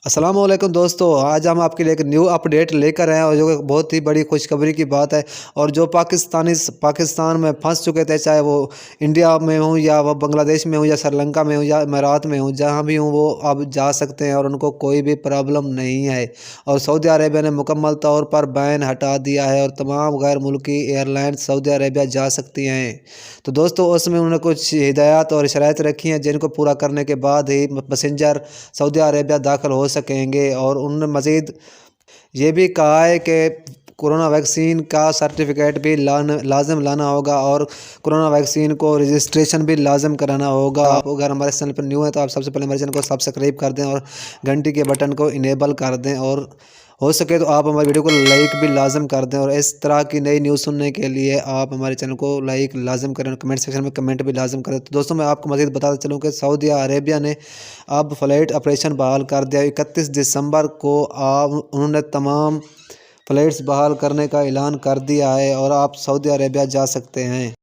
अस्सलाम वालेकुम दोस्तों, आज हम आपके लिए एक न्यू अपडेट लेकर आए हैं और जो कि बहुत ही बड़ी खुशखबरी की बात है। और जो पाकिस्तान में फंस चुके थे, चाहे वो इंडिया में हूँ या वो बांग्लादेश में हूँ या श्रीलंका में हूँ या अमीरात में हूँ, जहाँ भी हूँ वो अब जा सकते हैं और उनको कोई भी प्रॉब्लम नहीं है। और सऊदी अरेबिया ने मुकम्मल तौर पर बैन हटा दिया है और तमाम गैर मुल्की एयरलाइंस सऊदी अरेबिया जा सकती हैं। तो दोस्तों, उसमें उन्होंने कुछ हिदायत और शराइत रखी हैं जिनको पूरा करने के बाद ही पैसेंजर सऊदी अरेबिया दाखिल हो सकेंगे। और उन्होंने मज़ीद ये भी कहा है कि कोरोना वैक्सीन का सर्टिफिकेट भी लाजम लाना होगा और कोरोना वैक्सीन को रजिस्ट्रेशन भी लाजम कराना होगा। आप अगर हमारे चैनल पर न्यू है तो आप सबसे पहले हमारे चैनल को सब्सक्राइब कर दें और घंटी के बटन को इनेबल कर दें, और हो सके तो आप हमारी वीडियो को लाइक भी लाजम कर दें। और इस तरह की नई न्यूज़ सुनने के लिए आप हमारे चैनल को लाइक लाजम करें और कमेंट सेक्शन में कमेंट भी लाजम करें। तो दोस्तों, मैं आपको मज़ीद बताता चलूँ कि सऊदी अरेबिया ने अब फ़्लाइट ऑपरेशन बहाल कर दिया। 31 दिसंबर को उन्होंने तमाम फ़्लाइट्स बहाल करने का ऐलान कर दिया है और आप सऊदी अरेबिया जा सकते हैं।